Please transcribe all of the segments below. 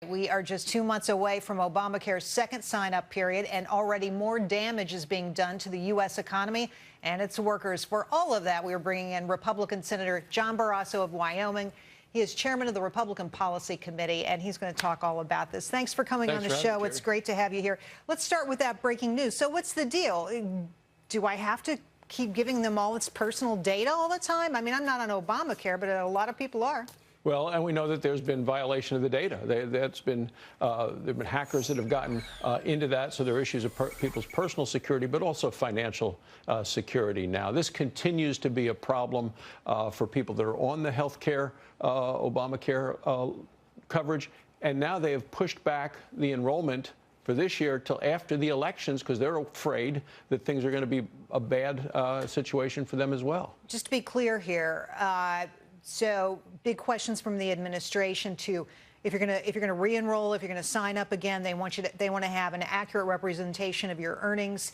We are just 2 months away from Obamacare's second sign-up period, and already more damage is being done to the U.S. economy and its workers. For all of that, we are bringing in Republican Senator John Barrasso of Wyoming. He is chairman of the Republican Policy Committee, and he's going to talk all about this. Thanks for coming on the show. It's great to have you here. Let's start with that breaking news. So what's the deal? Do I have to keep giving them all its personal data all the time? I mean, I'm not on Obamacare, but a lot of people are. Well, and we know that there's been violation of the data. There've been hackers that have gotten into that, so there are issues of people's personal security, but also financial security now. This continues to be a problem for people that are on the health care, Obamacare coverage, and now they have pushed back the enrollment for this year till after the elections because they're afraid that things are going to be a bad situation for them as well. Just to be clear here, so big questions from the administration too. If you're going to re-enroll, if you're going to sign up again, they want to have an accurate representation of your earnings.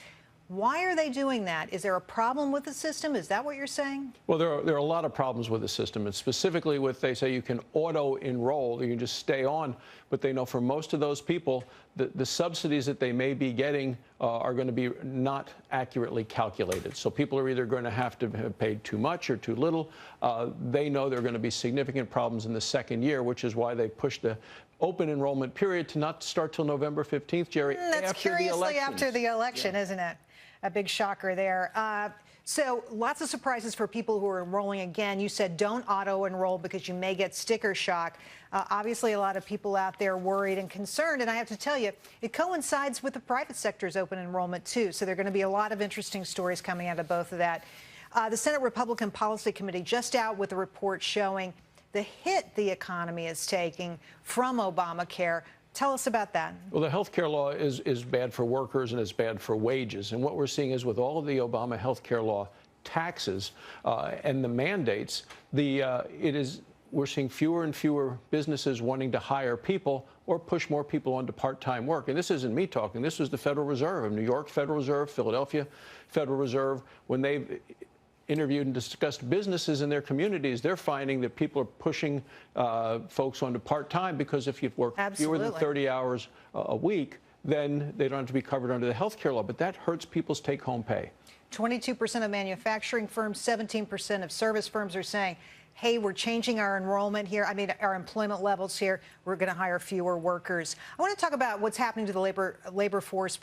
Why are they doing that? Is there a problem with the system? Is that what you're saying? Well, there are a lot of problems with the system, and specifically with, they say you can auto-enroll, you can just stay on, but they know for most of those people, the subsidies that they may be getting are going to be not accurately calculated. So people are either going to have to have paid too much or too little. They know there are going to be significant problems in the second year, which is why they pushed the open enrollment period to not start till November 15th, Gerri, That's curiously after the election, yeah. Isn't it? A big shocker there. So lots of surprises for people who are enrolling again. You said don't auto-enroll because you may get sticker shock. Obviously, a lot of people out there worried and concerned. And I have to tell you, it coincides with the private sector's open enrollment, too. So there are going to be a lot of interesting stories coming out of both of that. The Senate Republican Policy Committee just out with a report showing the hit the economy is taking from Obamacare. Tell us about that. Well, the health care law is bad for workers and it's bad for wages. And what we're seeing is with all of the Obama health care law taxes and the mandates, we're seeing fewer and fewer businesses wanting to hire people or push more people onto part-time work. And this isn't me talking. This was the Federal Reserve of New York, Federal Reserve, Philadelphia, Federal Reserve. When they've interviewed and discussed businesses in their communities, they're finding that people are pushing folks onto part-time because if you work fewer than 30 hours a week, then they don't have to be covered under the health care law. But that hurts people's take-home pay. 22% of manufacturing firms, 17% of service firms are saying, hey, we're changing our enrollment here. I mean, our employment levels here. We're going to hire fewer workers. I want to talk about what's happening to the labor force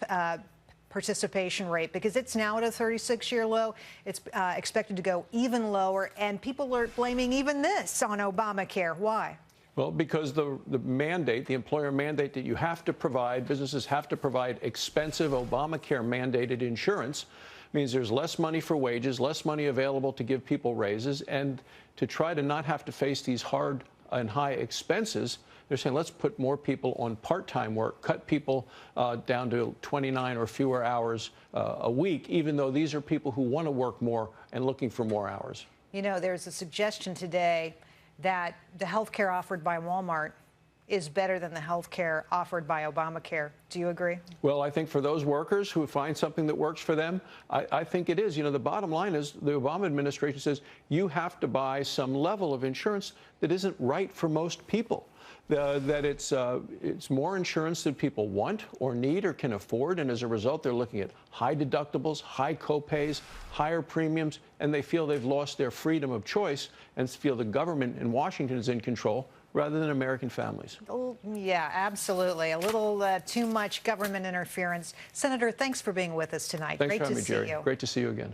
participation rate, because it's now at a 36-year low. It's expected to go even lower, and people are blaming even this on Obamacare. Why? Well, because the mandate, the employer mandate that you have to provide, businesses have to provide expensive Obamacare-mandated insurance, means there's less money for wages, less money available to give people raises, and to try to not have to face these hard and high expenses, they're saying let's put more people on part-time work, cut people down to 29 or fewer hours a week, even though these are people who want to work more and looking for more hours. You know, there's a suggestion today that the health care offered by Walmart is better than the health care offered by Obamacare. Do you agree? Well, I think for those workers who find something that works for them, I think it is. You know, the bottom line is the Obama administration says you have to buy some level of insurance that isn't right for most people. That it's more insurance that people want or need or can afford, and as a result, they're looking at high deductibles, high copays, higher premiums, and they feel they've lost their freedom of choice and feel the government in Washington is in control rather than American families. Oh, yeah, absolutely. A little too much government interference. Senator, thanks for being with us tonight. Thanks Great for having to me, see Gerri. you. Great to see you again.